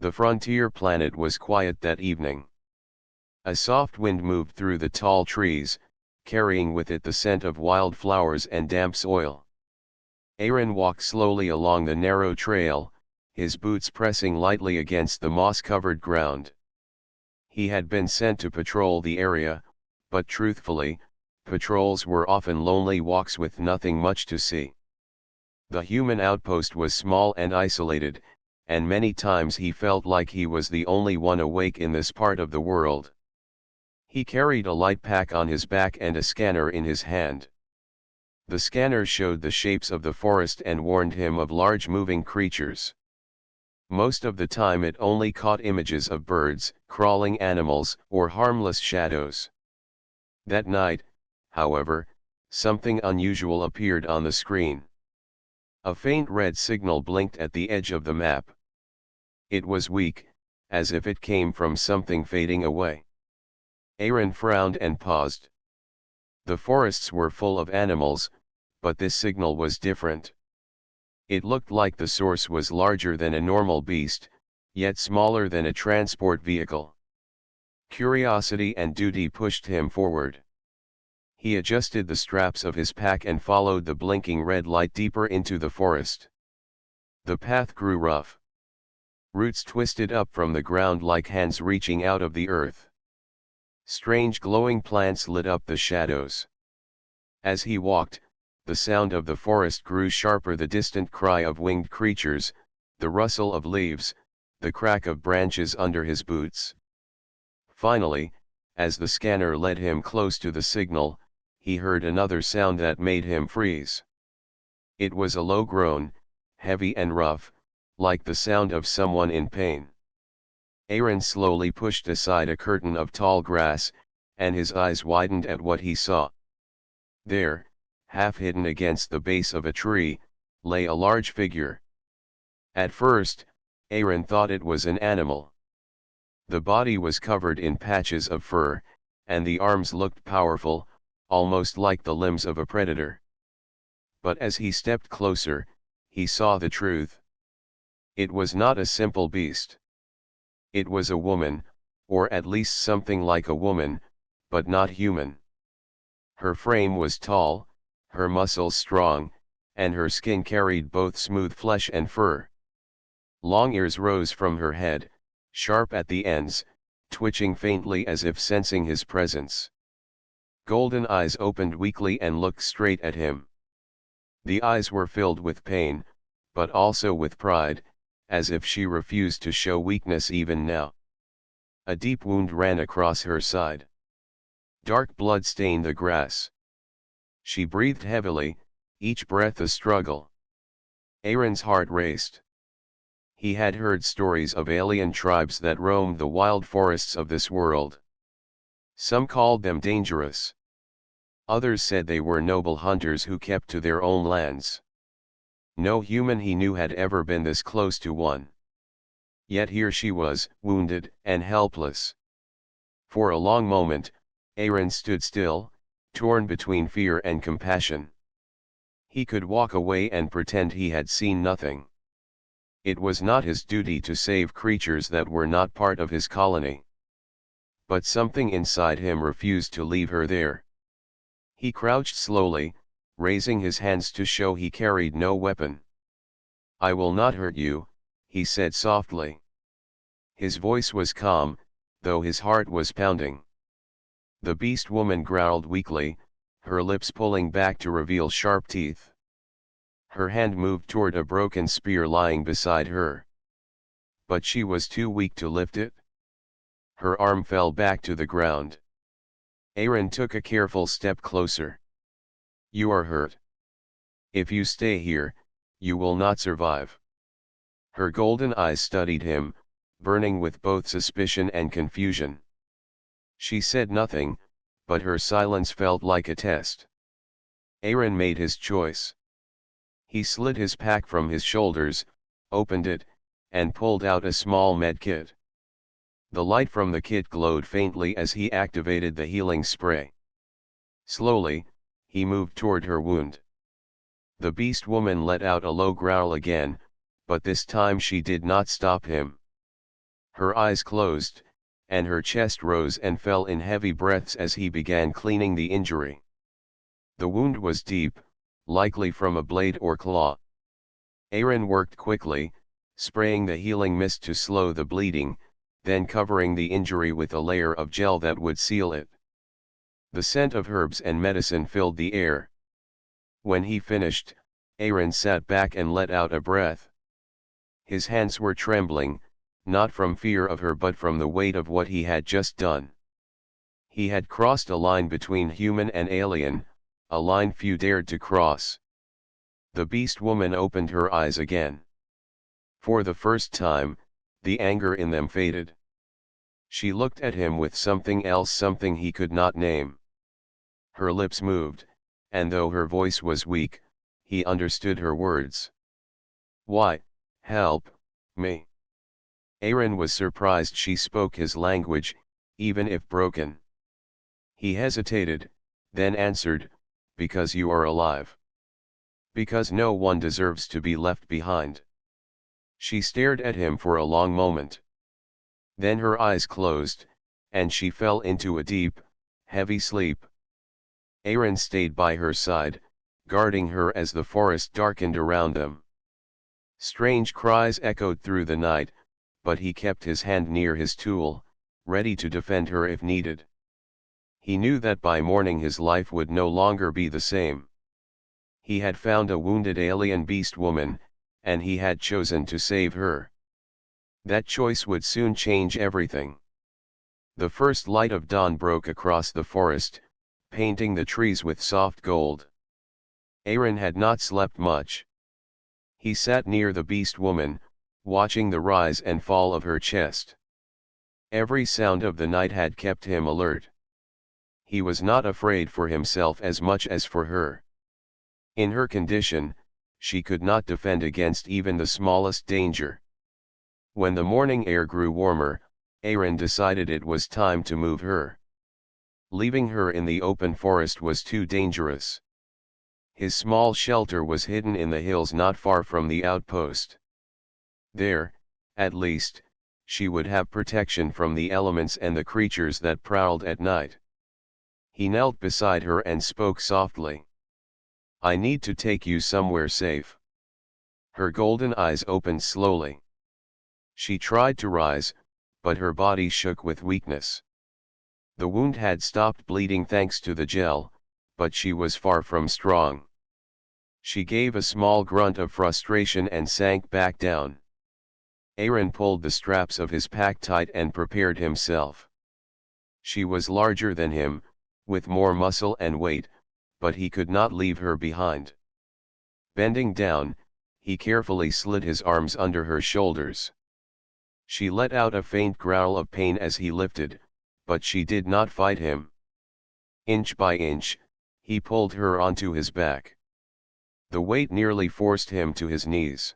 The frontier planet was quiet that evening. A soft wind moved through the tall trees, carrying with it the scent of wild flowers and damp soil. Aaron walked slowly along the narrow trail, his boots pressing lightly against the moss-covered ground. He had been sent to patrol the area, but truthfully, patrols were often lonely walks with nothing much to see. The human outpost was small and isolated, and many times he felt like he was the only one awake in this part of the world. He carried a light pack on his back and a scanner in his hand. The scanner showed the shapes of the forest and warned him of large moving creatures. Most of the time it only caught images of birds, crawling animals, or harmless shadows. That night, however, something unusual appeared on the screen. A faint red signal blinked at the edge of the map. It was weak, as if it came from something fading away. Aaron frowned and paused. The forests were full of animals, but this signal was different. It looked like the source was larger than a normal beast, yet smaller than a transport vehicle. Curiosity and duty pushed him forward. He adjusted the straps of his pack and followed the blinking red light deeper into the forest. The path grew rough. Roots twisted up from the ground like hands reaching out of the earth. Strange glowing plants lit up the shadows. As he walked, the sound of the forest grew sharper, the distant cry of winged creatures, the rustle of leaves, the crack of branches under his boots. Finally, as the scanner led him close to the signal, he heard another sound that made him freeze. It was a low groan, heavy and rough, like the sound of someone in pain. Aaron slowly pushed aside a curtain of tall grass, and his eyes widened at what he saw. There, half hidden against the base of a tree, lay a large figure. At first, Aaron thought it was an animal. The body was covered in patches of fur, and the arms looked powerful, almost like the limbs of a predator. But as he stepped closer, he saw the truth. It was not a simple beast. It was a woman, or at least something like a woman, but not human. Her frame was tall, her muscles strong, and her skin carried both smooth flesh and fur. Long ears rose from her head, sharp at the ends, twitching faintly as if sensing his presence. Golden eyes opened weakly and looked straight at him. The eyes were filled with pain, but also with pride, as if she refused to show weakness even now. A deep wound ran across her side. Dark blood stained the grass. She breathed heavily, each breath a struggle. Aaron's heart raced. He had heard stories of alien tribes that roamed the wild forests of this world. Some called them dangerous. Others said they were noble hunters who kept to their own lands. No human he knew had ever been this close to one. Yet here she was, wounded and helpless. For a long moment, Aaron stood still, torn between fear and compassion. He could walk away and pretend he had seen nothing. It was not his duty to save creatures that were not part of his colony. But something inside him refused to leave her there. He crouched slowly, raising his hands to show he carried no weapon. "I will not hurt you," he said softly. His voice was calm, though his heart was pounding. The beast woman growled weakly, her lips pulling back to reveal sharp teeth. Her hand moved toward a broken spear lying beside her. But she was too weak to lift it. Her arm fell back to the ground. Aaron took a careful step closer. "You are hurt. If you stay here, you will not survive." Her golden eyes studied him, burning with both suspicion and confusion. She said nothing, but her silence felt like a test. Aaron made his choice. He slid his pack from his shoulders, opened it, and pulled out a small med kit. The light from the kit glowed faintly as he activated the healing spray. Slowly, he moved toward her wound. The beast woman let out a low growl again, but this time she did not stop him. Her eyes closed, and her chest rose and fell in heavy breaths as he began cleaning the injury. The wound was deep, likely from a blade or claw. Aaron worked quickly, spraying the healing mist to slow the bleeding, then covering the injury with a layer of gel that would seal it. The scent of herbs and medicine filled the air. When he finished, Aaron sat back and let out a breath. His hands were trembling, not from fear of her but from the weight of what he had just done. He had crossed a line between human and alien, a line few dared to cross. The beast woman opened her eyes again. For the first time, the anger in them faded. She looked at him with something else, something he could not name. Her lips moved, and though her voice was weak, he understood her words. "Why, help me." Aaron was surprised she spoke his language, even if broken. He hesitated, then answered, "Because you are alive. Because no one deserves to be left behind." She stared at him for a long moment. Then her eyes closed, and she fell into a deep, heavy sleep. Aaron stayed by her side, guarding her as the forest darkened around them. Strange cries echoed through the night, but he kept his hand near his tool, ready to defend her if needed. He knew that by morning his life would no longer be the same. He had found a wounded alien beast woman, and he had chosen to save her. That choice would soon change everything. The first light of dawn broke across the forest, painting the trees with soft gold. Aaron had not slept much. He sat near the beast woman, watching the rise and fall of her chest. Every sound of the night had kept him alert. He was not afraid for himself as much as for her. In her condition, she could not defend against even the smallest danger. When the morning air grew warmer, Aaron decided it was time to move her. Leaving her in the open forest was too dangerous. His small shelter was hidden in the hills not far from the outpost. There, at least, she would have protection from the elements and the creatures that prowled at night. He knelt beside her and spoke softly. "I need to take you somewhere safe." Her golden eyes opened slowly. She tried to rise, but her body shook with weakness. The wound had stopped bleeding thanks to the gel, but she was far from strong. She gave a small grunt of frustration and sank back down. Aaron pulled the straps of his pack tight and prepared himself. She was larger than him, with more muscle and weight, but he could not leave her behind. Bending down, he carefully slid his arms under her shoulders. She let out a faint growl of pain as he lifted, but she did not fight him. Inch by inch, he pulled her onto his back. The weight nearly forced him to his knees.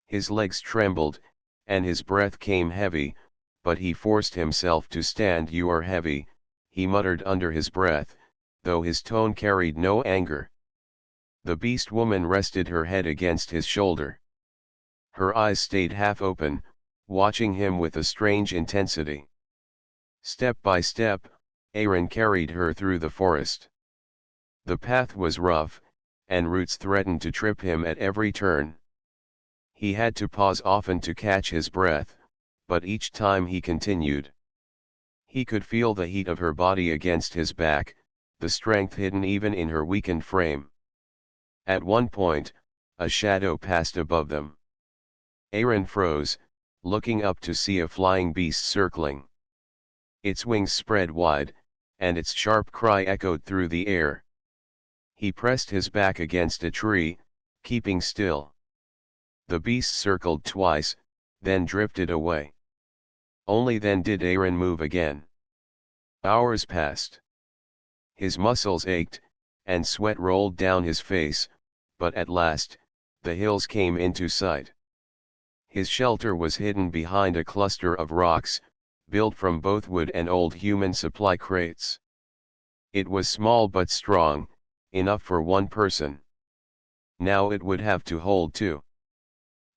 His legs trembled, and his breath came heavy, but he forced himself to stand. "You are heavy," he muttered under his breath, though his tone carried no anger. The beast woman rested her head against his shoulder. Her eyes stayed half open, watching him with a strange intensity. Step by step, Aaron carried her through the forest. The path was rough, and roots threatened to trip him at every turn. He had to pause often to catch his breath, but each time he continued. He could feel the heat of her body against his back, the strength hidden even in her weakened frame. At one point, a shadow passed above them. Aaron froze, looking up to see a flying beast circling. Its wings spread wide, and its sharp cry echoed through the air. He pressed his back against a tree, keeping still. The beast circled twice, then drifted away. Only then did Aaron move again. Hours passed. His muscles ached, and sweat rolled down his face, but at last, the hills came into sight. His shelter was hidden behind a cluster of rocks, built from both wood and old human supply crates. It was small but strong, enough for one person. Now it would have to hold two.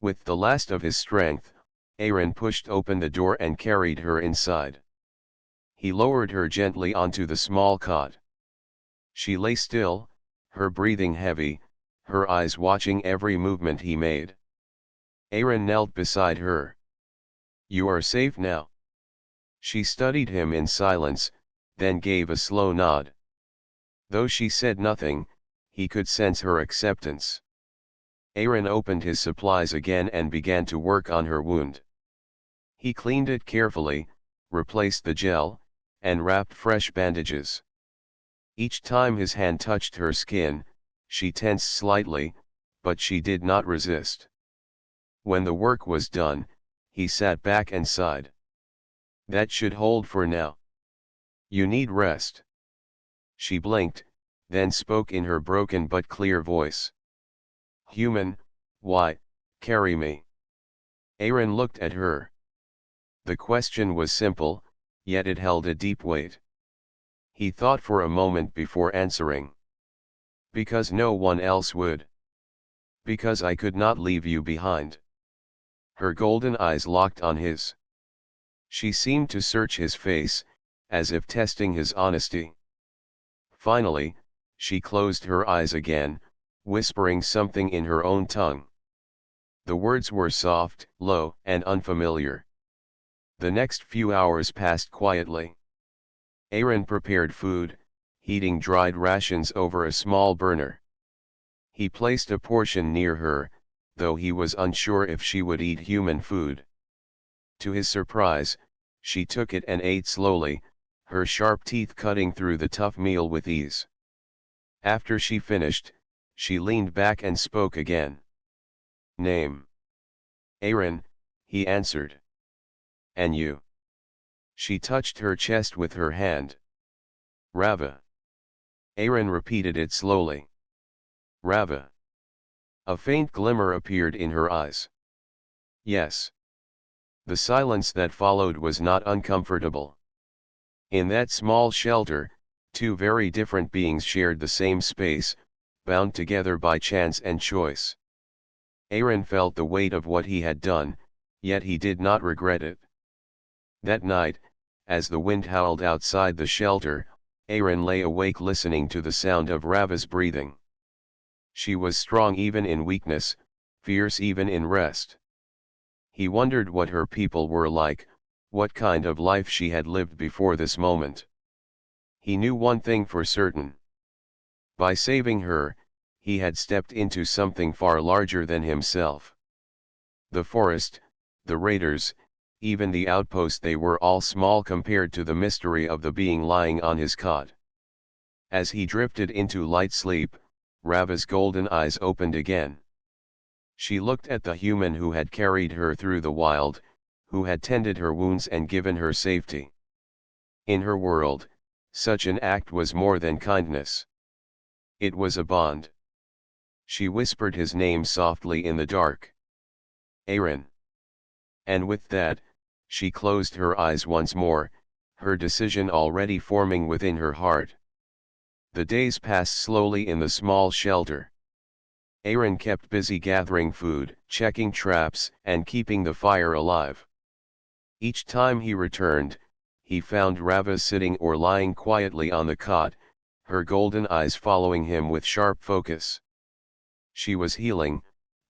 With the last of his strength, Aaron pushed open the door and carried her inside. He lowered her gently onto the small cot. She lay still, her breathing heavy, her eyes watching every movement he made. Aaron knelt beside her. "You are safe now." She studied him in silence, then gave a slow nod. Though she said nothing, he could sense her acceptance. Aaron opened his supplies again and began to work on her wound. He cleaned it carefully, replaced the gel, and wrapped fresh bandages. Each time his hand touched her skin, she tensed slightly, but she did not resist. When the work was done, he sat back and sighed. "That should hold for now. You need rest." She blinked, then spoke in her broken but clear voice. "Human, why, carry me?" Aaron looked at her. The question was simple, yet it held a deep weight. He thought for a moment before answering. "Because no one else would. Because I could not leave you behind." Her golden eyes locked on his. She seemed to search his face, as if testing his honesty. Finally, she closed her eyes again, whispering something in her own tongue. The words were soft, low, and unfamiliar. The next few hours passed quietly. Aaron prepared food, heating dried rations over a small burner. He placed a portion near her, though he was unsure if she would eat human food. To his surprise, she took it and ate slowly, her sharp teeth cutting through the tough meal with ease. After she finished, she leaned back and spoke again. "Name?" "Aaron," he answered. "And you?" She touched her chest with her hand. "Rava." Aaron repeated it slowly. "Rava." A faint glimmer appeared in her eyes. "Yes." The silence that followed was not uncomfortable. In that small shelter, two very different beings shared the same space, bound together by chance and choice. Aaron felt the weight of what he had done, yet he did not regret it. That night, as the wind howled outside the shelter, Aaron lay awake listening to the sound of Rava's breathing. She was strong even in weakness, fierce even in rest. He wondered what her people were like, what kind of life she had lived before this moment. He knew one thing for certain. By saving her, he had stepped into something far larger than himself. The forest, the raiders, even the outpost, they were all small compared to the mystery of the being lying on his cot. As he drifted into light sleep, Rava's golden eyes opened again. She looked at the human who had carried her through the wild, who had tended her wounds and given her safety. In her world, such an act was more than kindness. It was a bond. She whispered his name softly in the dark. "Aaron." And with that, she closed her eyes once more, her decision already forming within her heart. The days passed slowly in the small shelter. Aaron kept busy gathering food, checking traps, and keeping the fire alive. Each time he returned, he found Rava sitting or lying quietly on the cot, her golden eyes following him with sharp focus. She was healing,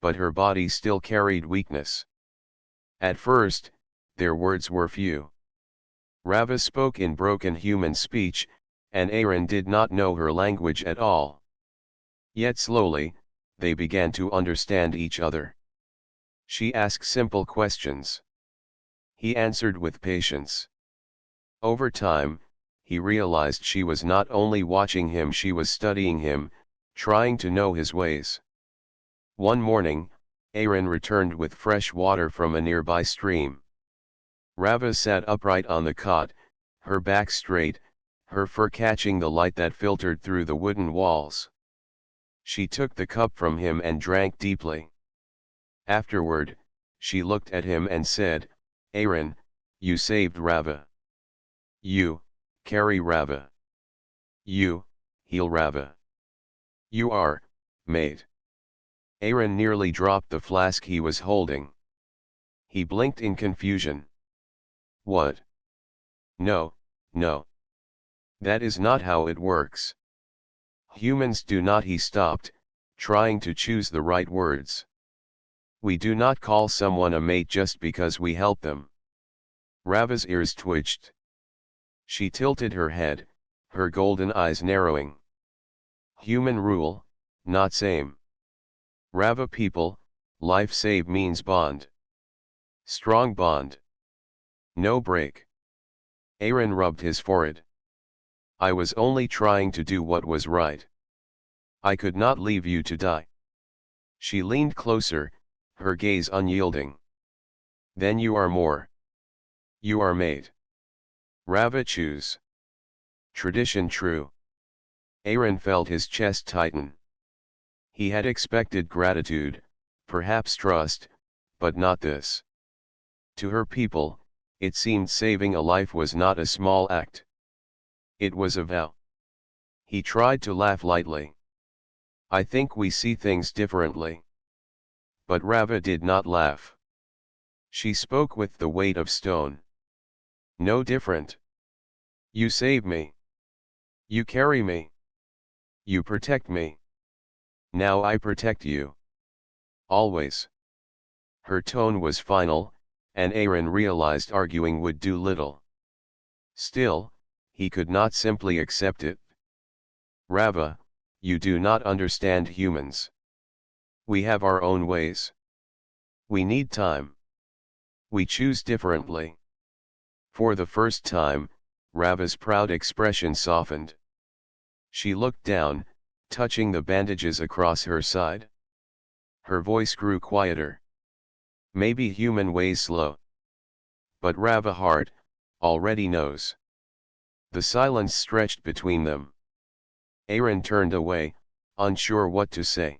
but her body still carried weakness. At first, their words were few. Rava spoke in broken human speech, and Aaron did not know her language at all. Yet slowly, they began to understand each other. She asked simple questions. He answered with patience. Over time, he realized she was not only watching him, she was studying him, trying to know his ways. One morning, Aaron returned with fresh water from a nearby stream. Rava sat upright on the cot, her back straight, her fur catching the light that filtered through the wooden walls. She took the cup from him and drank deeply. Afterward, she looked at him and said, "Aaron, you saved Rava. You, carry Rava. You, heal Rava. You are, mate." Aaron nearly dropped the flask he was holding. He blinked in confusion. What? No, no. That is not how it works. Humans do not. He stopped, trying to choose the right words. We do not call someone a mate just because we help them. Rava's ears twitched. She tilted her head, her golden eyes narrowing. Human rule, not same. Rava people, life save means bond. Strong bond. No break. Aaron rubbed his forehead. I was only trying to do what was right. I could not leave you to die. She leaned closer, her gaze unyielding. Then you are more. You are made. Rava choose. Tradition true. Aaron felt his chest tighten. He had expected gratitude, perhaps trust, but not this. To her people, it seemed saving a life was not a small act. It was a vow. He tried to laugh lightly. I think we see things differently. But Rava did not laugh. She spoke with the weight of stone. No different. You save me. You carry me. You protect me. Now I protect you. Always. Her tone was final, and Aaron realized arguing would do little. Still, he could not simply accept it. Rava, you do not understand humans. We have our own ways. We need time. We choose differently. For the first time, Rava's proud expression softened. She looked down, touching the bandages across her side. Her voice grew quieter. Maybe human ways slow. But Rava heart, already knows. The silence stretched between them. Aaron turned away, unsure what to say.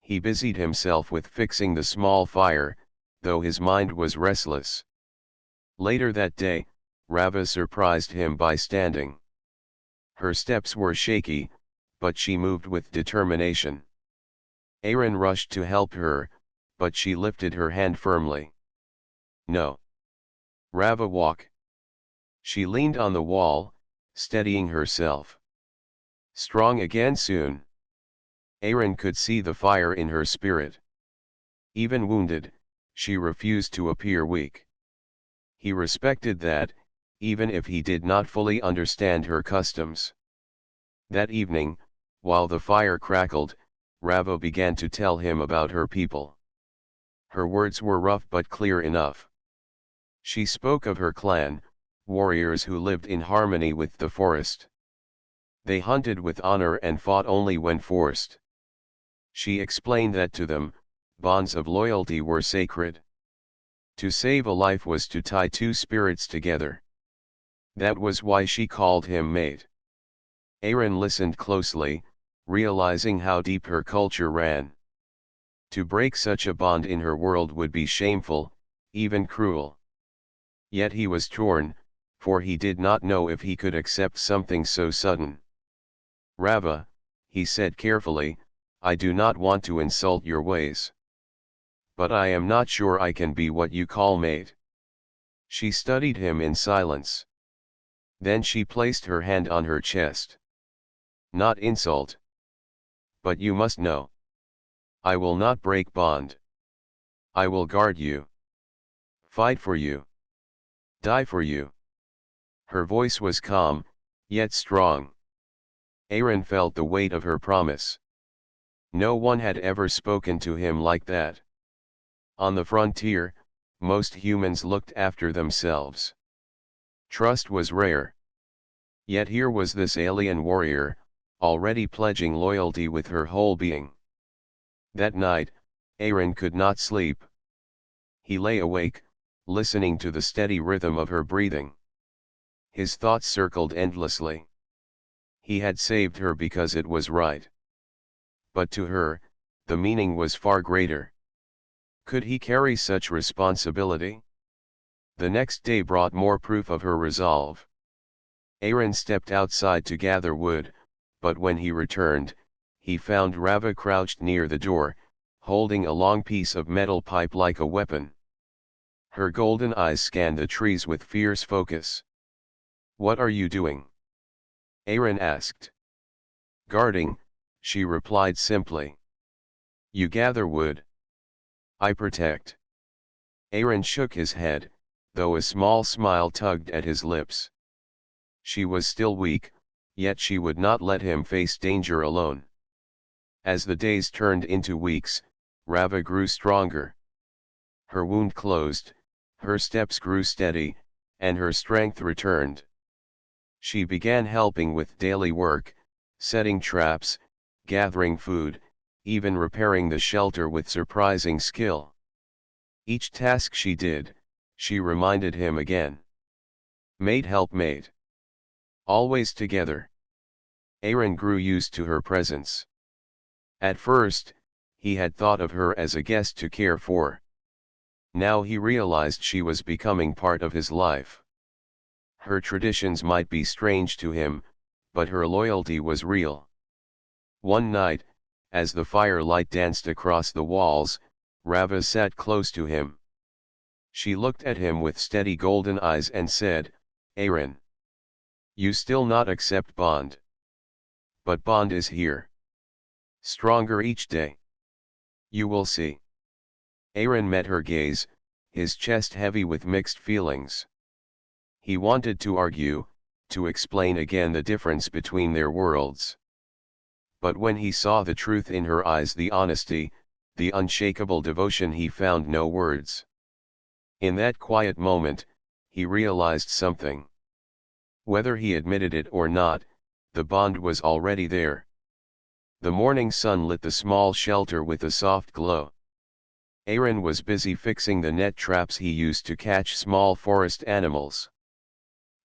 He busied himself with fixing the small fire, though his mind was restless. Later that day, Rava surprised him by standing. Her steps were shaky, but she moved with determination. Aaron rushed to help her, but she lifted her hand firmly. No. Rava, walk. She leaned on the wall, steadying herself. Strong again soon. Aaron could see the fire in her spirit. Even wounded, she refused to appear weak. He respected that, even if he did not fully understand her customs. That evening, while the fire crackled, Rava began to tell him about her people. Her words were rough but clear enough. She spoke of her clan, warriors who lived in harmony with the forest. They hunted with honor and fought only when forced. She explained that to them, bonds of loyalty were sacred. To save a life was to tie two spirits together. That was why she called him mate. Aaron listened closely, realizing how deep her culture ran. To break such a bond in her world would be shameful, even cruel. Yet he was torn, for he did not know if he could accept something so sudden. Rava, he said carefully, I do not want to insult your ways. But I am not sure I can be what you call mate. She studied him in silence. Then she placed her hand on her chest. Not insult. But you must know. I will not break bond. I will guard you. Fight for you. Die for you. Her voice was calm, yet strong. Aaron felt the weight of her promise. No one had ever spoken to him like that. On the frontier, most humans looked after themselves. Trust was rare. Yet here was this alien warrior, already pledging loyalty with her whole being. That night, Aaron could not sleep. He lay awake, listening to the steady rhythm of her breathing. His thoughts circled endlessly. He had saved her because it was right. But to her, the meaning was far greater. Could he carry such responsibility? The next day brought more proof of her resolve. Aaron stepped outside to gather wood, but when he returned, he found Rava crouched near the door, holding a long piece of metal pipe like a weapon. Her golden eyes scanned the trees with fierce focus. "What are you doing?" Aaron asked. "Guarding," she replied simply. "You gather wood. I protect." Aaron shook his head, though a small smile tugged at his lips. She was still weak, yet she would not let him face danger alone. As the days turned into weeks, Rava grew stronger. Her wound closed, her steps grew steady, and her strength returned. She began helping with daily work, setting traps, gathering food, even repairing the shelter with surprising skill. Each task she did, she reminded him again. Mate help mate. Always together. Aaron grew used to her presence. At first, he had thought of her as a guest to care for. Now he realized she was becoming part of his life. Her traditions might be strange to him, but her loyalty was real. One night, as the firelight danced across the walls, Rava sat close to him. She looked at him with steady golden eyes and said, "Aaron, you still not accept bond. But bond is here. Stronger each day. You will see." Aaron met her gaze, his chest heavy with mixed feelings. He wanted to argue, to explain again the difference between their worlds. But when he saw the truth in her eyes, the honesty, the unshakable devotion, he found no words. In that quiet moment, he realized something. Whether he admitted it or not, the bond was already there. The morning sun lit the small shelter with a soft glow. Aaron was busy fixing the net traps he used to catch small forest animals.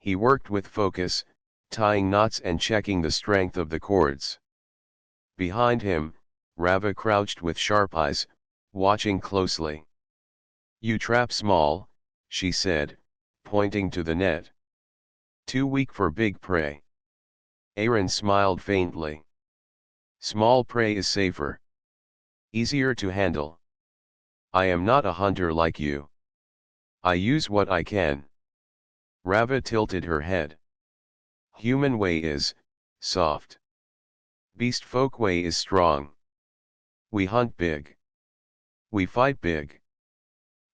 He worked with focus, tying knots and checking the strength of the cords. Behind him, Rava crouched with sharp eyes, watching closely. "You trap small," she said, pointing to the net. "Too weak for big prey." Aaron smiled faintly. "Small prey is safer. Easier to handle. I am not a hunter like you. I use what I can." Rava tilted her head. "Human way is soft. Beast folk way is strong. We hunt big. We fight big."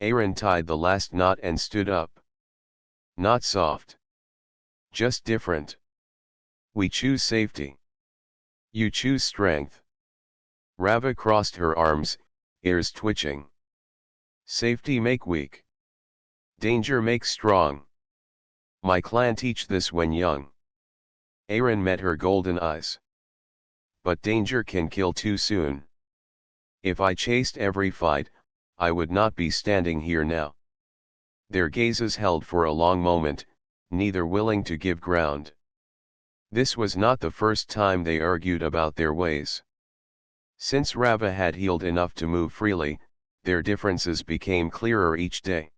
Aaron tied the last knot and stood up. "Not soft. Just different. We choose safety. You choose strength." Rava crossed her arms, ears twitching. "Safety make weak. Danger make strong. My clan teach this when young." Aaron met her golden eyes. "But danger can kill too soon. If I chased every fight, I would not be standing here now." Their gazes held for a long moment, neither willing to give ground. This was not the first time they argued about their ways. Since Rava had healed enough to move freely, their differences became clearer each day.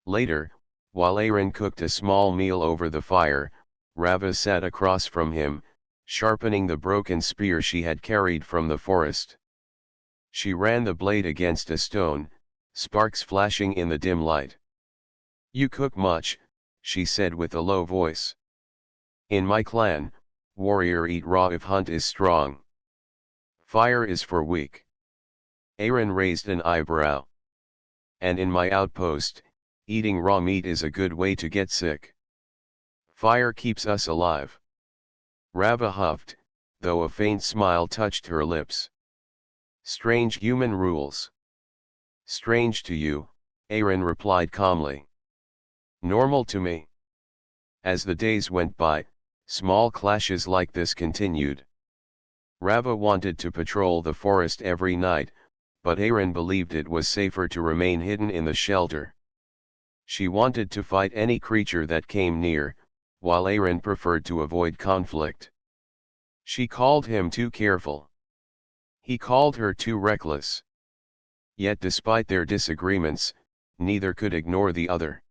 Later, while Aaron cooked a small meal over the fire, Rava sat across from him, sharpening the broken spear she had carried from the forest. She ran the blade against a stone, sparks flashing in the dim light. "You cook much," she said with a low voice. "In my clan, warrior eat raw if hunt is strong. Fire is for weak." Aaron raised an eyebrow. "And in my outpost, eating raw meat is a good way to get sick. Fire keeps us alive." Rava huffed, though a faint smile touched her lips. "Strange human rules." "Strange to you," Aaron replied calmly. "Normal to me." As the days went by, small clashes like this continued. Rava wanted to patrol the forest every night, but Aaron believed it was safer to remain hidden in the shelter. She wanted to fight any creature that came near, while Aaron preferred to avoid conflict. She called him too careful. He called her too reckless. Yet despite their disagreements, neither could ignore the other.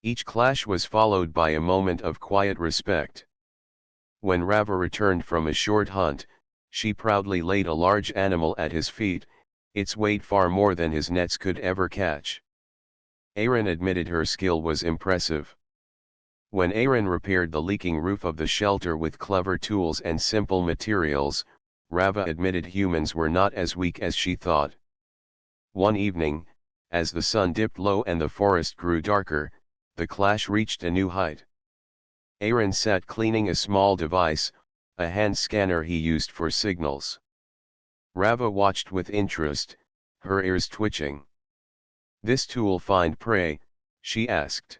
Each clash was followed by a moment of quiet respect. When Rava returned from a short hunt, she proudly laid a large animal at his feet, its weight far more than his nets could ever catch. Aaron admitted her skill was impressive. When Aaron repaired the leaking roof of the shelter with clever tools and simple materials, Rava admitted humans were not as weak as she thought. One evening, as the sun dipped low and the forest grew darker, the clash reached a new height. Aaron sat cleaning a small device, a hand scanner he used for signals. Rava watched with interest, her ears twitching. "This tool find prey?" she asked.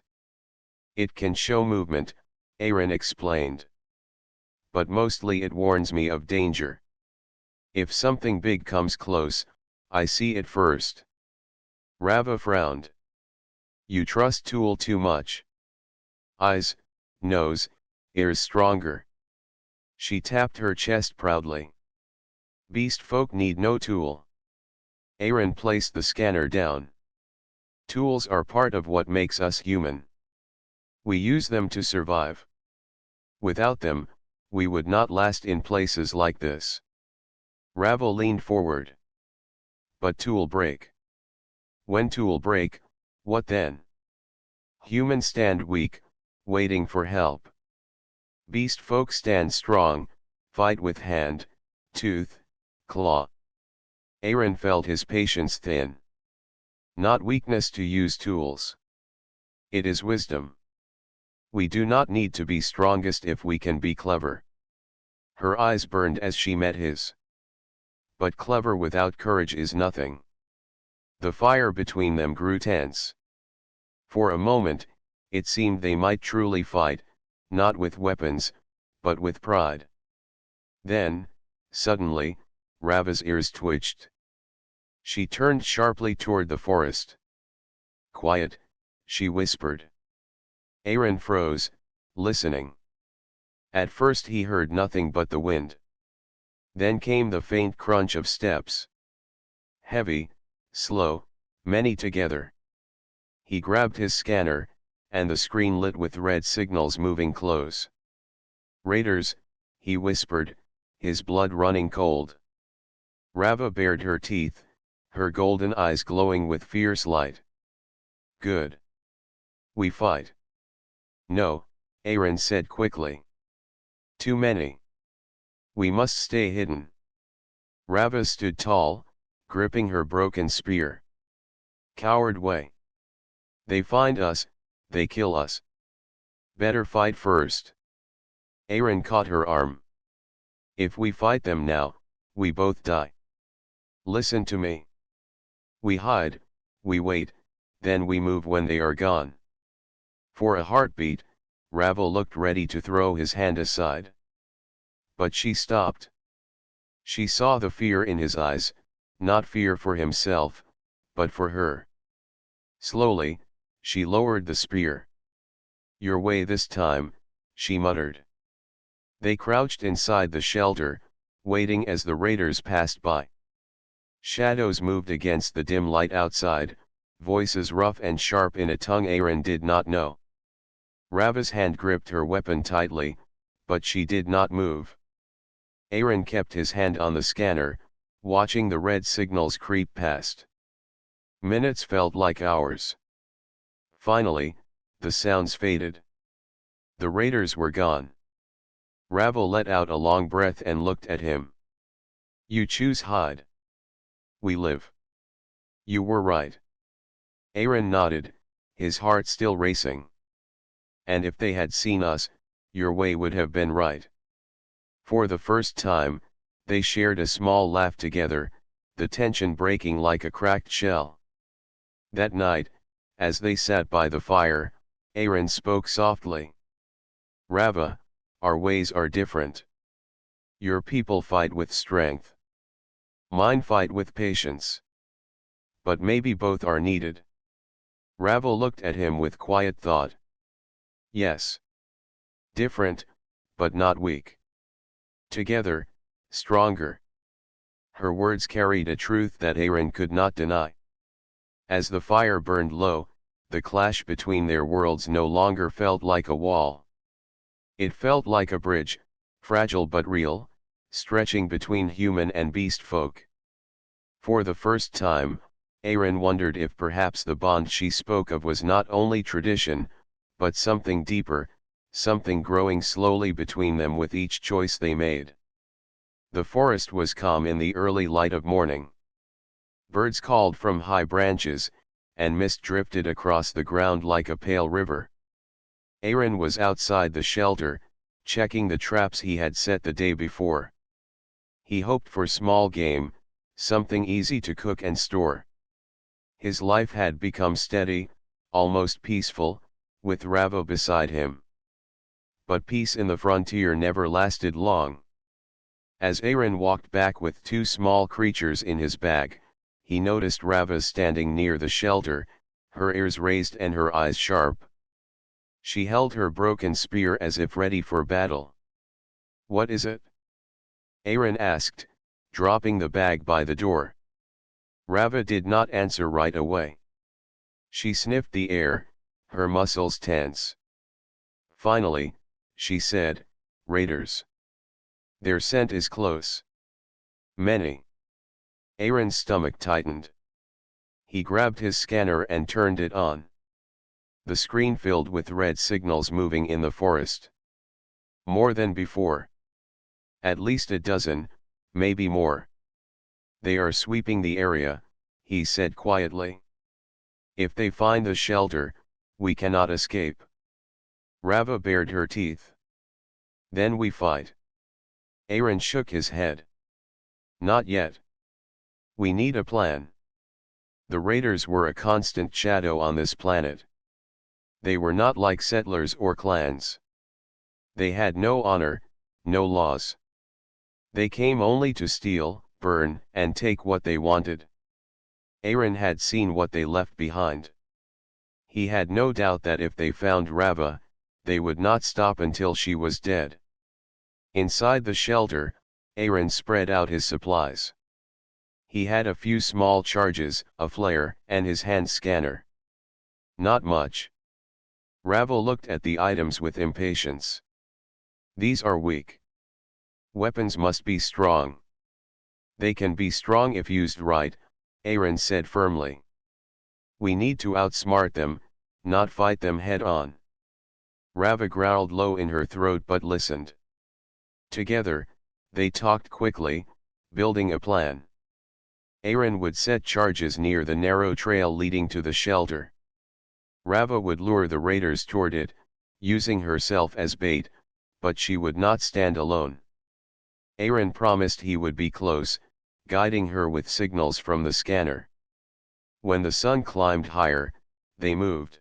"It can show movement," Aaron explained. "But mostly it warns me of danger. If something big comes close, I see it first." Rava frowned. "You trust tool too much. Eyes, nose, ears stronger." She tapped her chest proudly. "Beast folk need no tool." Aaron placed the scanner down. "Tools are part of what makes us human. We use them to survive. Without them, we would not last in places like this." Rava leaned forward. "But tool break. When tool break, what then? Humans stand weak, waiting for help. Beast folk stand strong, fight with hand, tooth, claw." Aaron felt his patience thin. "Not weakness to use tools. It is wisdom. We do not need to be strongest if we can be clever." Her eyes burned as she met his. "But clever without courage is nothing." The fire between them grew tense. For a moment, it seemed they might truly fight, not with weapons, but with pride. Then, suddenly, Rava's ears twitched. She turned sharply toward the forest. "Quiet," she whispered. Aaron froze, listening. At first he heard nothing but the wind. Then came the faint crunch of steps. Heavy, slow, many together. He grabbed his scanner, and the screen lit with red signals moving close. "Raiders," he whispered, his blood running cold. Rava bared her teeth, her golden eyes glowing with fierce light. "Good. We fight." "No," Aaron said quickly. "Too many. We must stay hidden." Rava stood tall, gripping her broken spear. "Coward way. They find us, they kill us. Better fight first." Aaron caught her arm. "If we fight them now, we both die. Listen to me. We hide, we wait, then we move when they are gone." For a heartbeat, Rava looked ready to throw his hand aside. But she stopped. She saw the fear in his eyes, not fear for himself, but for her. Slowly, she lowered the spear. "Your way this time," she muttered. They crouched inside the shelter, waiting as the raiders passed by. Shadows moved against the dim light outside, voices rough and sharp in a tongue Aaron did not know. Rava's hand gripped her weapon tightly, but she did not move. Aaron kept his hand on the scanner, watching the red signals creep past. Minutes felt like hours. Finally, the sounds faded. The raiders were gone. Rava let out a long breath and looked at him. "You choose hide. We live." "You were right." Aaron nodded, his heart still racing. "And if they had seen us, your way would have been right." For the first time, they shared a small laugh together, the tension breaking like a cracked shell. That night, as they sat by the fire, Aaron spoke softly. "Rava, our ways are different. Your people fight with strength. Mine fight with patience. But maybe both are needed." Rava looked at him with quiet thought. "Yes. Different, but not weak. Together, stronger." Her words carried a truth that Aaron could not deny. As the fire burned low, the clash between their worlds no longer felt like a wall. It felt like a bridge, fragile but real, stretching between human and beast folk. For the first time, Aaron wondered if perhaps the bond she spoke of was not only tradition, but something deeper, something growing slowly between them with each choice they made. The forest was calm in the early light of morning. Birds called from high branches, and mist drifted across the ground like a pale river. Aaron was outside the shelter, checking the traps he had set the day before. He hoped for small game, something easy to cook and store. His life had become steady, almost peaceful, with Ravo beside him. But peace in the frontier never lasted long. As Aaron walked back with two small creatures in his bag, he noticed Rava standing near the shelter, her ears raised and her eyes sharp. She held her broken spear as if ready for battle. "What is it?" Aaron asked, dropping the bag by the door. Rava did not answer right away. She sniffed the air, her muscles tense. Finally, she said, "Raiders. Their scent is close." "Many." Aaron's stomach tightened. He grabbed his scanner and turned it on. The screen filled with red signals moving in the forest. "More than before. At least a dozen, maybe more. They are sweeping the area," he said quietly. "If they find the shelter, we cannot escape." Rava bared her teeth. "Then we fight." Aaron shook his head. "Not yet. We need a plan." The raiders were a constant shadow on this planet. They were not like settlers or clans. They had no honor, no laws. They came only to steal, burn, and take what they wanted. Aaron had seen what they left behind. He had no doubt that if they found Rava, they would not stop until she was dead. Inside the shelter, Aaron spread out his supplies. He had a few small charges, a flare, and his hand scanner. Not much. Rava looked at the items with impatience. "These are weak. Weapons must be strong." "They can be strong if used right," Aaron said firmly. "We need to outsmart them, not fight them head-on." Rava growled low in her throat but listened. Together, they talked quickly, building a plan. Aaron would set charges near the narrow trail leading to the shelter. Rava would lure the raiders toward it, using herself as bait, but she would not stand alone. Aaron promised he would be close, guiding her with signals from the scanner. When the sun climbed higher, they moved.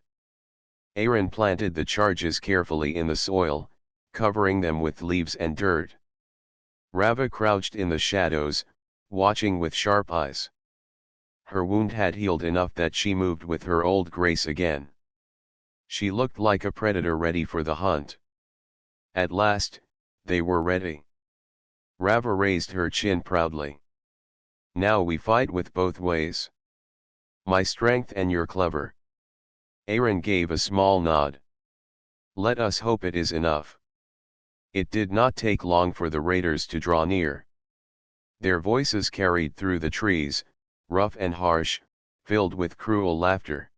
Aaron planted the charges carefully in the soil, covering them with leaves and dirt. Rava crouched in the shadows, watching with sharp eyes. Her wound had healed enough that she moved with her old grace again. She looked like a predator ready for the hunt. At last, they were ready. Rava raised her chin proudly. "Now we fight with both ways. My strength and your clever." Aaron gave a small nod. "Let us hope it is enough." It did not take long for the raiders to draw near. Their voices carried through the trees, rough and harsh, filled with cruel laughter.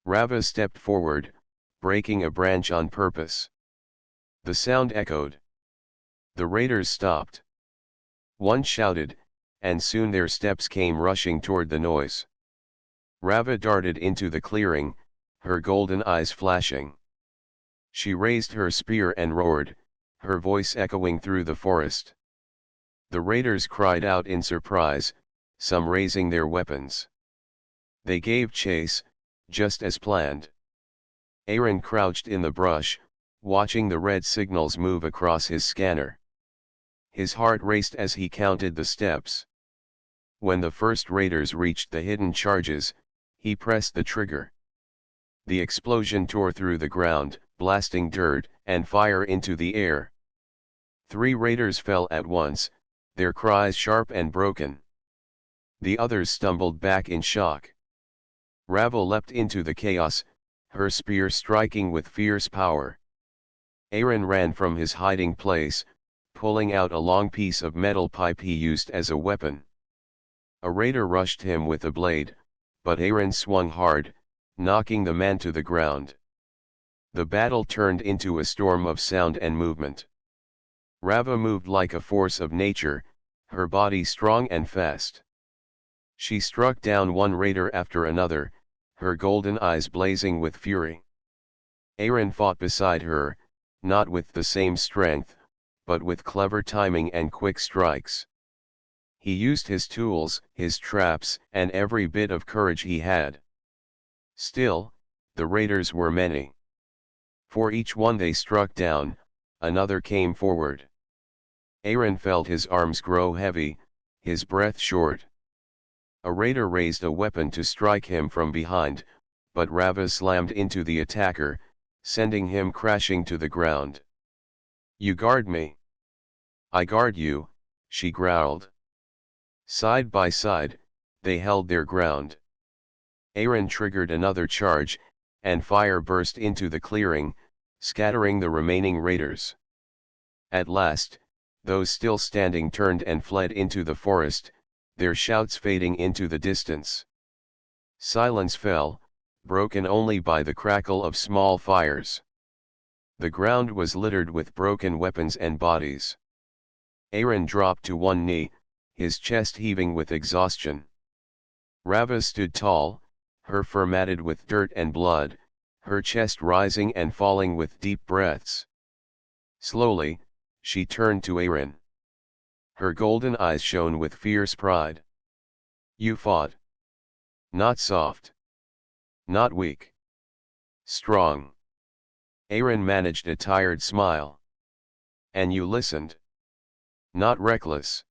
Rava stepped forward, breaking a branch on purpose. The sound echoed. The raiders stopped. One shouted, and soon their steps came rushing toward the noise. Rava darted into the clearing, her golden eyes flashing. She raised her spear and roared, her voice echoing through the forest. The raiders cried out in surprise, some raising their weapons. They gave chase, just as planned. Aaron crouched in the brush, watching the red signals move across his scanner. His heart raced as he counted the steps. When the first raiders reached the hidden charges, he pressed the trigger. The explosion tore through the ground, blasting dirt and fire into the air. 3 raiders fell at once, their cries sharp and broken. The others stumbled back in shock. Rava leapt into the chaos, her spear striking with fierce power. Aaron ran from his hiding place, pulling out a long piece of metal pipe he used as a weapon. A raider rushed him with a blade, but Aaron swung hard, knocking the man to the ground. The battle turned into a storm of sound and movement. Rava moved like a force of nature, her body strong and fast. She struck down one raider after another, her golden eyes blazing with fury. Aaron fought beside her, not with the same strength, but with clever timing and quick strikes. He used his tools, his traps, and every bit of courage he had. Still, the raiders were many. For each one they struck down, another came forward. Aaron felt his arms grow heavy, his breath short. A raider raised a weapon to strike him from behind, but Rava slammed into the attacker, sending him crashing to the ground. "You guard me. I guard you," she growled. Side by side, they held their ground. Aaron triggered another charge, and fire burst into the clearing, scattering the remaining raiders. At last, those still standing turned and fled into the forest, their shouts fading into the distance. Silence fell, broken only by the crackle of small fires. The ground was littered with broken weapons and bodies. Aaron dropped to one knee, his chest heaving with exhaustion. Rava stood tall, her fur matted with dirt and blood, her chest rising and falling with deep breaths. Slowly, she turned to Aaron. Her golden eyes shone with fierce pride. "You fought. Not soft. Not weak. Strong." Aaron managed a tired smile. "And you listened. Not reckless.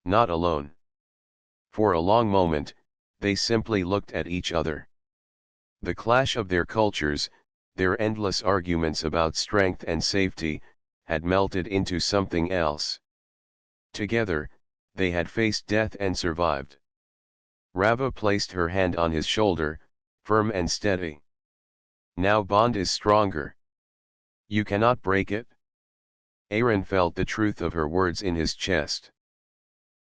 Not alone." For a long moment, they simply looked at each other. The clash of their cultures, their endless arguments about strength and safety, had melted into something else. Together, they had faced death and survived. Rava placed her hand on his shoulder, firm and steady. "Now bond is stronger. You cannot break it." Aaron felt the truth of her words in his chest.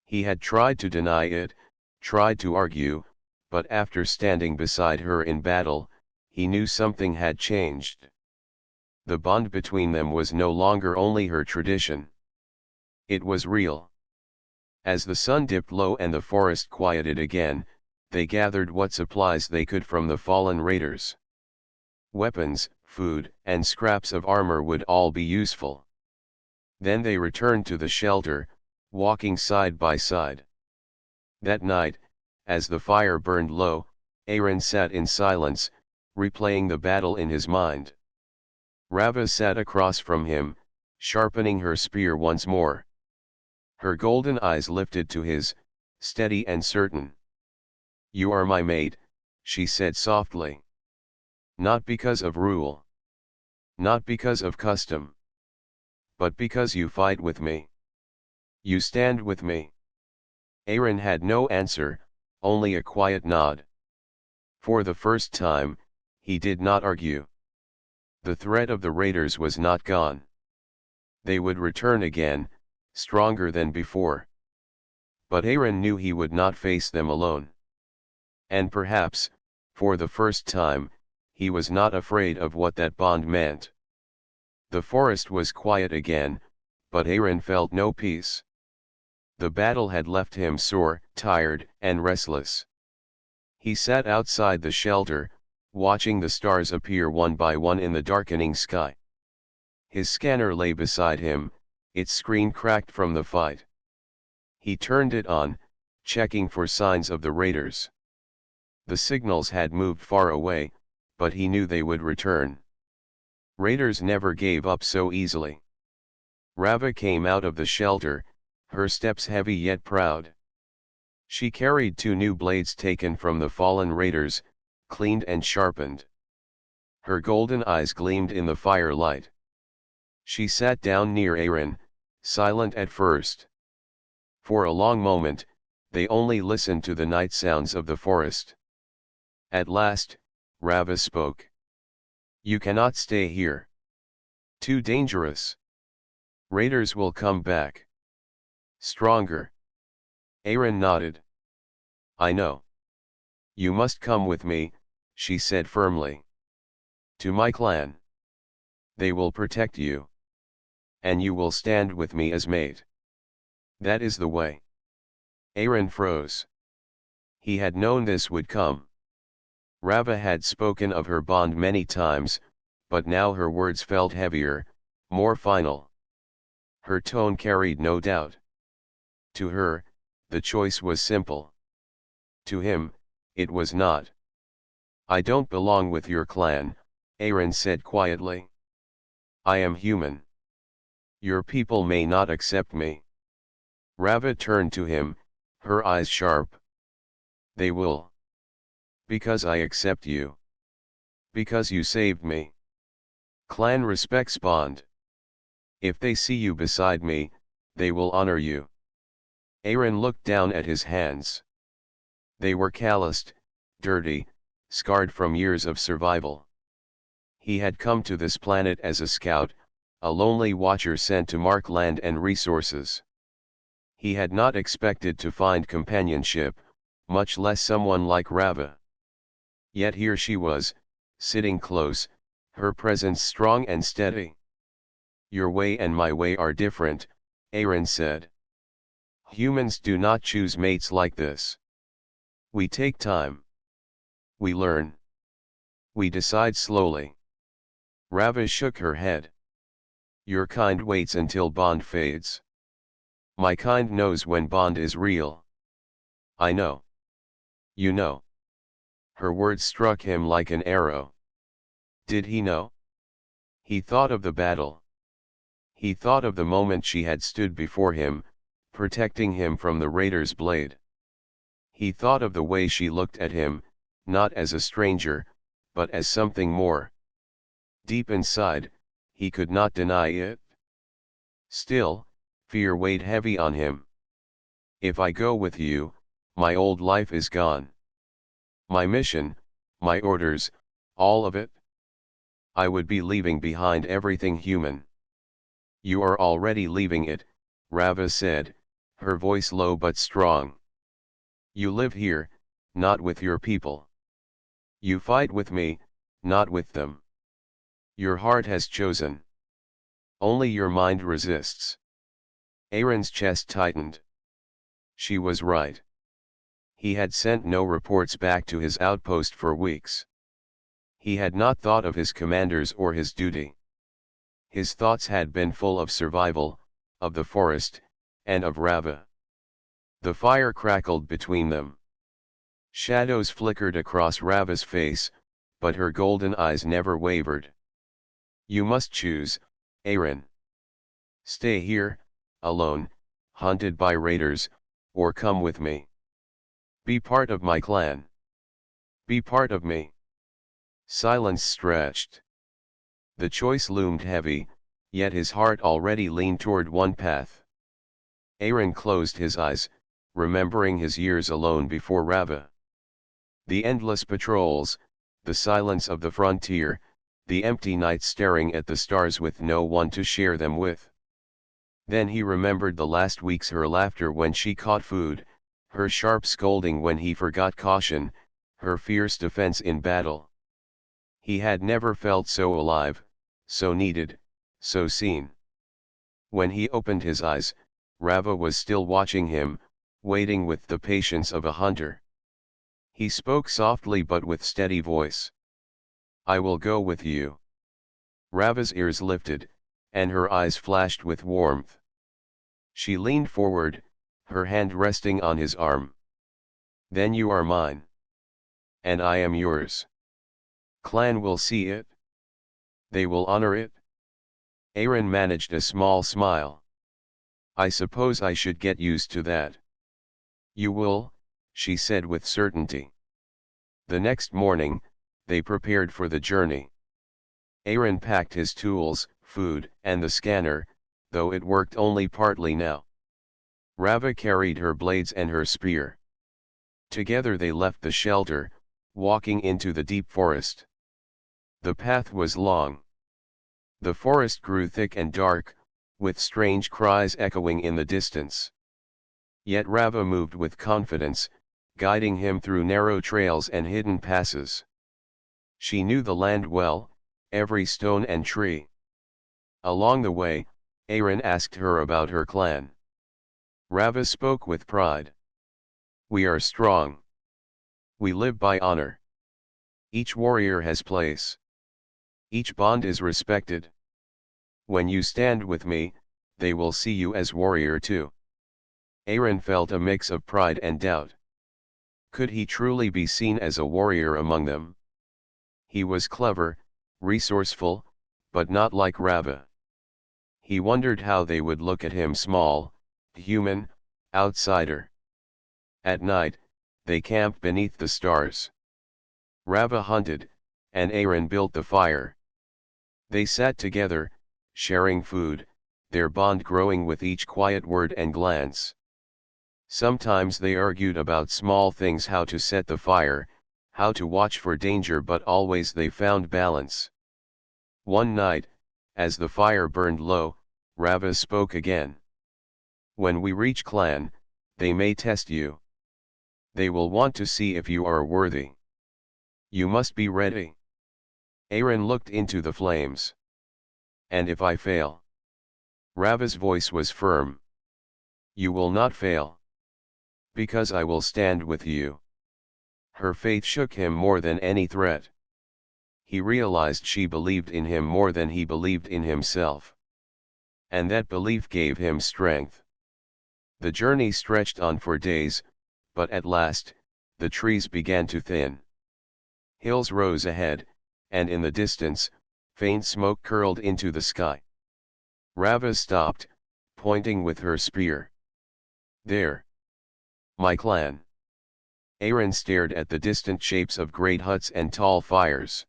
He had tried to deny it, tried to argue, but after standing beside her in battle, he knew something had changed. The bond between them was no longer only her tradition. It was real. As the sun dipped low and the forest quieted again, they gathered what supplies they could from the fallen raiders. Weapons, food, and scraps of armor would all be useful. Then they returned to the shelter, walking side by side. That night, as the fire burned low, Aaron sat in silence, replaying the battle in his mind. Rava sat across from him, sharpening her spear once more. Her golden eyes lifted to his, steady and certain. "You are my mate," she said softly. "Not because of rule. Not because of custom. But because you fight with me. You stand with me." Aaron had no answer, only a quiet nod. For the first time, he did not argue. The threat of the raiders was not gone. They would return again, stronger than before. But Aaron knew he would not face them alone. And perhaps, for the first time, he was not afraid of what that bond meant. The forest was quiet again, but Aaron felt no peace. The battle had left him sore, tired, and restless. He sat outside the shelter, watching the stars appear one by one in the darkening sky. His scanner lay beside him, its screen cracked from the fight. He turned it on, checking for signs of the raiders. The signals had moved far away, but he knew they would return. Raiders never gave up so easily. Rava came out of the shelter, her steps heavy yet proud. She carried 2 new blades taken from the fallen raiders, cleaned and sharpened. Her golden eyes gleamed in the firelight. She sat down near Aaron, silent at first. For a long moment, they only listened to the night sounds of the forest. At last, Rava spoke. "You cannot stay here. Too dangerous. Raiders will come back. Stronger." Aaron nodded. "I know. You must come with me, she said firmly. To my clan. They will protect you. And you will stand with me as mate. That is the way. Aaron froze. He had known this would come. Rava had spoken of her bond many times, but now her words felt heavier, more final. Her tone carried no doubt. To her, the choice was simple. To him, it was not. I don't belong with your clan, Aaron said quietly. I am human. Your people may not accept me. Rava turned to him, her eyes sharp. They will. Because I accept you. Because you saved me. Clan respects bond. If they see you beside me, they will honor you. Aaron looked down at his hands. They were calloused, dirty, scarred from years of survival. He had come to this planet as a scout, a lonely watcher sent to mark land and resources. He had not expected to find companionship, much less someone like Rava. Yet here she was, sitting close, her presence strong and steady. Your way and my way are different, Aaron said. Humans do not choose mates like this. We take time. We learn. We decide slowly. Rava shook her head. Your kind waits until bond fades. My kind knows when bond is real. I know. You know. Her words struck him like an arrow. Did he know? He thought of the battle. He thought of the moment she had stood before him, protecting him from the raider's blade. He thought of the way she looked at him, not as a stranger, but as something more. Deep inside, he could not deny it. Still, fear weighed heavy on him. If I go with you, my old life is gone. My mission, my orders, all of it. I would be leaving behind everything human. You are already leaving it, Rava said, her voice low but strong. You live here, not with your people. You fight with me, not with them. Your heart has chosen. Only your mind resists. Aaron's chest tightened. She was right. He had sent no reports back to his outpost for weeks. He had not thought of his commanders or his duty. His thoughts had been full of survival, of the forest, and of Rava. The fire crackled between them. Shadows flickered across Rava's face, but her golden eyes never wavered. You must choose, Aaron. Stay here, alone, hunted by raiders, or come with me. Be part of my clan. Be part of me. Silence stretched. The choice loomed heavy, yet his heart already leaned toward one path. Aaron closed his eyes, remembering his years alone before Rava. The endless patrols, the silence of the frontier, the empty nights staring at the stars with no one to share them with. Then he remembered the last weeks, her laughter when she caught food, her sharp scolding when he forgot caution, her fierce defense in battle. He had never felt so alive, so needed, so seen. When he opened his eyes, Rava was still watching him, waiting with the patience of a hunter. He spoke softly but with steady voice. I will go with you. Rava's ears lifted, and her eyes flashed with warmth. She leaned forward, her hand resting on his arm. Then you are mine. And I am yours. Clan will see it. They will honor it. Aaron managed a small smile. I suppose I should get used to that. You will, she said with certainty. The next morning, they prepared for the journey. Aaron packed his tools, food, and the scanner, though it worked only partly now. Rava carried her blades and her spear. Together they left the shelter, walking into the deep forest. The path was long. The forest grew thick and dark, with strange cries echoing in the distance. Yet Rava moved with confidence, guiding him through narrow trails and hidden passes. She knew the land well, every stone and tree. Along the way, Aaron asked her about her clan. Rava spoke with pride. "We are strong. We live by honor. Each warrior has place. Each bond is respected. When you stand with me, they will see you as warrior too." Aaron felt a mix of pride and doubt. Could he truly be seen as a warrior among them? He was clever, resourceful, but not like Rava. He wondered how they would look at him, small, human, outsider. At night, they camped beneath the stars. Rava hunted, and Aaron built the fire. They sat together, sharing food, their bond growing with each quiet word and glance. Sometimes they argued about small things, how to set the fire, how to watch for danger, but always they found balance. One night, as the fire burned low, Rava spoke again. "When we reach clan, they may test you. They will want to see if you are worthy. You must be ready." Aaron looked into the flames. "And if I fail?" Rava's voice was firm. "You will not fail. Because I will stand with you." Her faith shook him more than any threat. He realized she believed in him more than he believed in himself. And that belief gave him strength. The journey stretched on for days, but at last, the trees began to thin. Hills rose ahead, and in the distance, faint smoke curled into the sky. Rava stopped, pointing with her spear. "There. My clan." Aaron stared at the distant shapes of great huts and tall fires.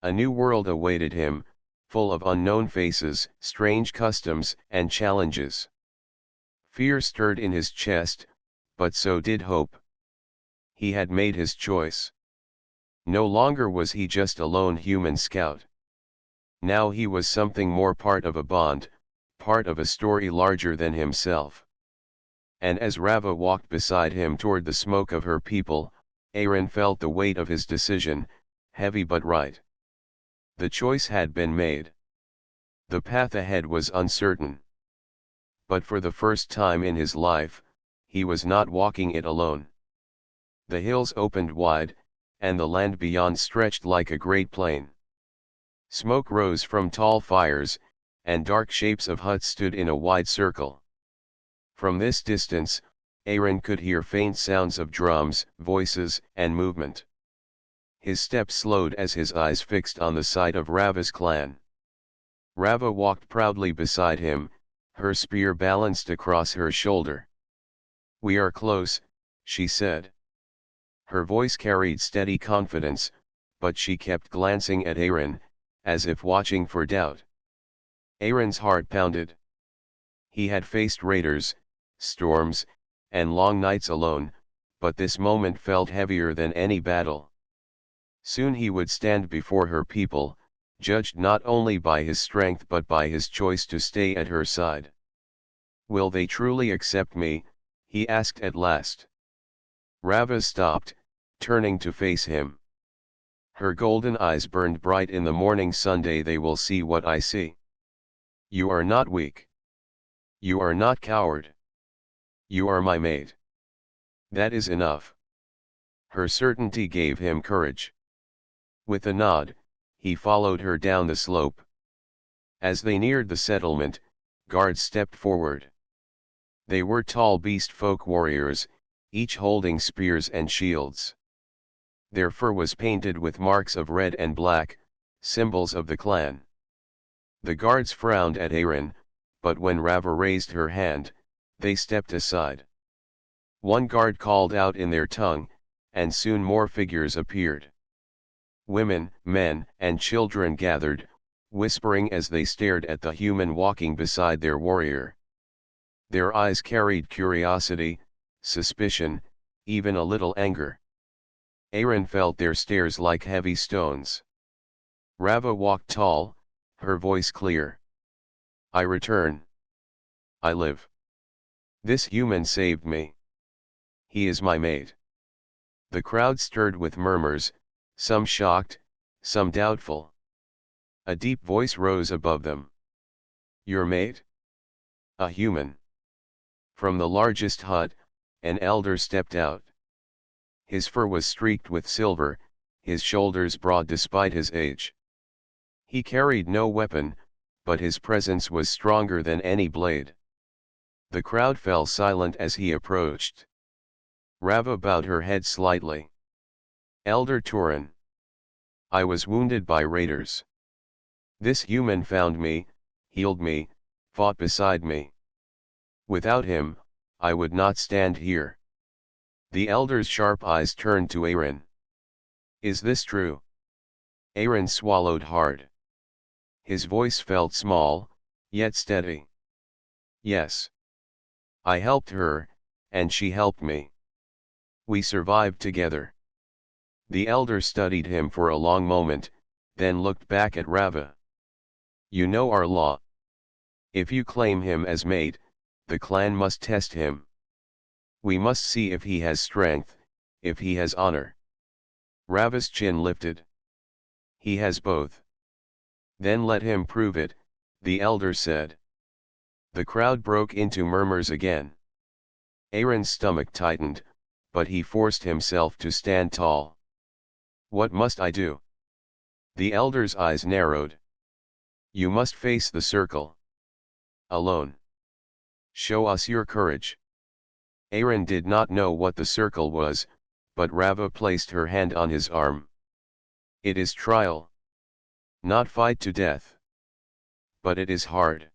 A new world awaited him, full of unknown faces, strange customs, and challenges. Fear stirred in his chest, but so did hope. He had made his choice. No longer was he just a lone human scout. Now he was something more, part of a bond, part of a story larger than himself. And as Rava walked beside him toward the smoke of her people, Aaron felt the weight of his decision, heavy but right. The choice had been made. The path ahead was uncertain. But for the first time in his life, he was not walking it alone. The hills opened wide, and the land beyond stretched like a great plain. Smoke rose from tall fires, and dark shapes of huts stood in a wide circle. From this distance, Aaron could hear faint sounds of drums, voices, and movement. His steps slowed as his eyes fixed on the sight of Rava's clan. Rava walked proudly beside him, her spear balanced across her shoulder. "We are close," she said. Her voice carried steady confidence, but she kept glancing at Aaron, as if watching for doubt. Aaron's heart pounded. He had faced raiders, storms, and long nights alone, but this moment felt heavier than any battle. Soon he would stand before her people, judged not only by his strength but by his choice to stay at her side. "Will they truly accept me?" he asked at last. Rava stopped, turning to face him. Her golden eyes burned bright in the morning sun. "They will see what I see. You are not weak. You are not coward. You are my mate. That is enough." Her certainty gave him courage. With a nod, he followed her down the slope. As they neared the settlement, guards stepped forward. They were tall beast folk warriors, each holding spears and shields. Their fur was painted with marks of red and black, symbols of the clan. The guards frowned at Aaron, but when Rava raised her hand, they stepped aside. One guard called out in their tongue, and soon more figures appeared. Women, men, and children gathered, whispering as they stared at the human walking beside their warrior. Their eyes carried curiosity, suspicion, even a little anger. Aaron felt their stares like heavy stones. Rava walked tall, her voice clear. "I return. I live. This human saved me. He is my mate." The crowd stirred with murmurs, some shocked, some doubtful. A deep voice rose above them. Your mate? A human. From the largest hut, an elder stepped out. His fur was streaked with silver, his shoulders broad despite his age. He carried no weapon, but his presence was stronger than any blade. The crowd fell silent as he approached. Rava bowed her head slightly. Elder Turin. I was wounded by raiders. This human found me, healed me, fought beside me. Without him, I would not stand here. The elder's sharp eyes turned to Aaron. Is this true? Aaron swallowed hard. His voice felt small, yet steady. Yes. I helped her, and she helped me. We survived together. The elder studied him for a long moment, then looked back at Rava. You know our law. If you claim him as mate, the clan must test him. We must see if he has strength, if he has honor. Rava's chin lifted. He has both. Then let him prove it, the elder said. The crowd broke into murmurs again. Aaron's stomach tightened, but he forced himself to stand tall. What must I do? The elder's eyes narrowed. You must face the circle. Alone. Show us your courage. Aaron did not know what the circle was, but Rava placed her hand on his arm. It is trial. Not fight to death. But it is hard.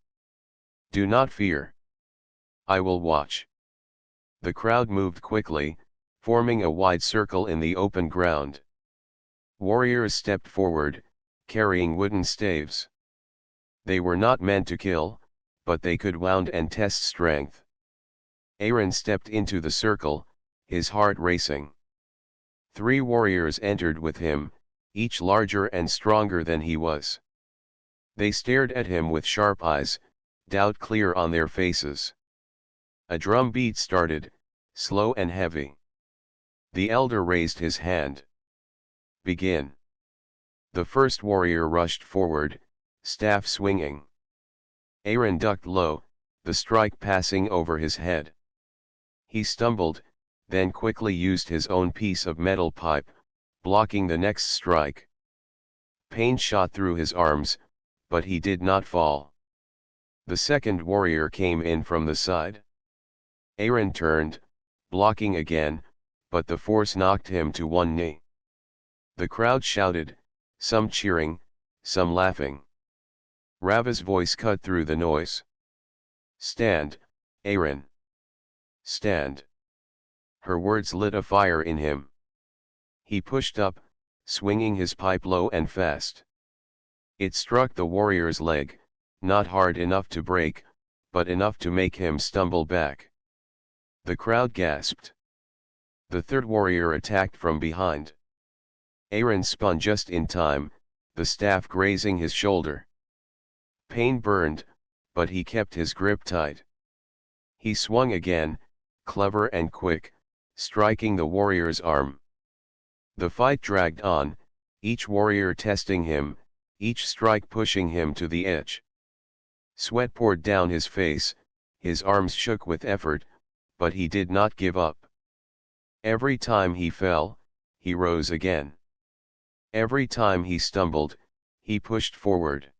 Do not fear. I will watch. The crowd moved quickly, forming a wide circle in the open ground. Warriors stepped forward, carrying wooden staves. They were not meant to kill, but they could wound and test strength. Aaron stepped into the circle, his heart racing. 3 warriors entered with him, each larger and stronger than he was. They stared at him with sharp eyes, doubt clear on their faces. A drum beat started, slow and heavy. The elder raised his hand. Begin. The first warrior rushed forward, staff swinging. Aaron ducked low, the strike passing over his head. He stumbled, then quickly used his own piece of metal pipe, blocking the next strike. Pain shot through his arms, but he did not fall. The second warrior came in from the side. Aaron turned, blocking again, but the force knocked him to one knee. The crowd shouted, some cheering, some laughing. Rava's voice cut through the noise. Stand, Aaron. Stand. Her words lit a fire in him. He pushed up, swinging his pipe low and fast. It struck the warrior's leg, not hard enough to break, but enough to make him stumble back. The crowd gasped. The third warrior attacked from behind. Aaron spun just in time, the staff grazing his shoulder. Pain burned, but he kept his grip tight. He swung again, clever and quick, striking the warrior's arm. The fight dragged on, each warrior testing him, each strike pushing him to the edge. Sweat poured down his face, his arms shook with effort, but he did not give up. Every time he fell, he rose again. Every time he stumbled, he pushed forward.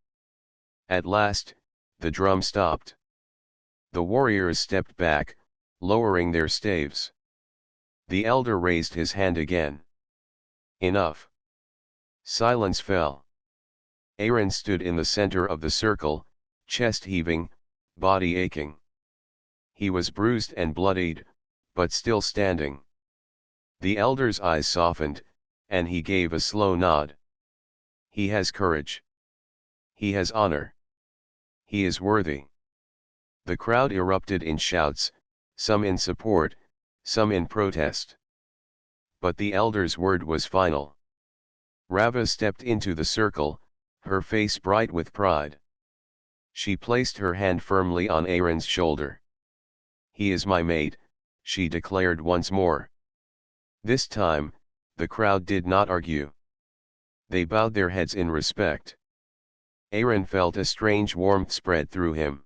At last, the drum stopped. The warriors stepped back, lowering their staves. The elder raised his hand again. Enough. Silence fell. Aaron stood in the center of the circle, chest heaving, body aching. He was bruised and bloodied, but still standing. The elder's eyes softened, and he gave a slow nod. He has courage. He has honor. He is worthy. The crowd erupted in shouts, some in support, some in protest. But the elder's word was final. Rava stepped into the circle, her face bright with pride. She placed her hand firmly on Aaron's shoulder. He is my mate, she declared once more. This time, the crowd did not argue. They bowed their heads in respect. Aaron felt a strange warmth spread through him.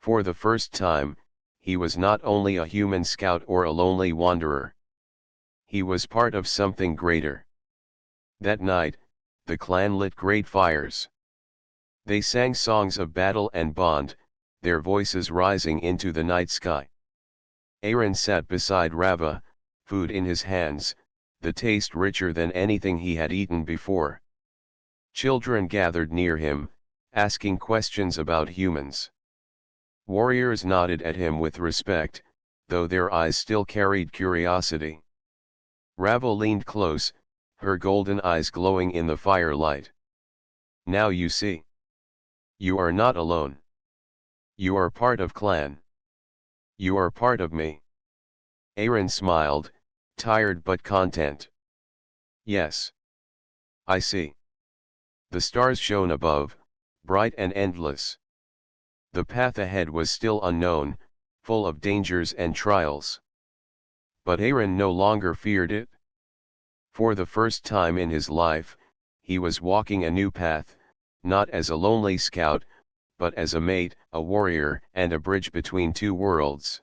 For the first time, he was not only a human scout or a lonely wanderer. He was part of something greater. That night, the clan lit great fires. They sang songs of battle and bond, their voices rising into the night sky. Aaron sat beside Rava, food in his hands, the taste richer than anything he had eaten before. Children gathered near him, asking questions about humans. Warriors nodded at him with respect, though their eyes still carried curiosity. Rava leaned close, her golden eyes glowing in the firelight. Now you see. You are not alone. You are part of clan. You are part of me. Aaron smiled, tired but content. Yes. I see. The stars shone above, bright and endless. The path ahead was still unknown, full of dangers and trials. But Aaron no longer feared it. For the first time in his life, he was walking a new path, not as a lonely scout, but as a mate, a warrior, and a bridge between two worlds.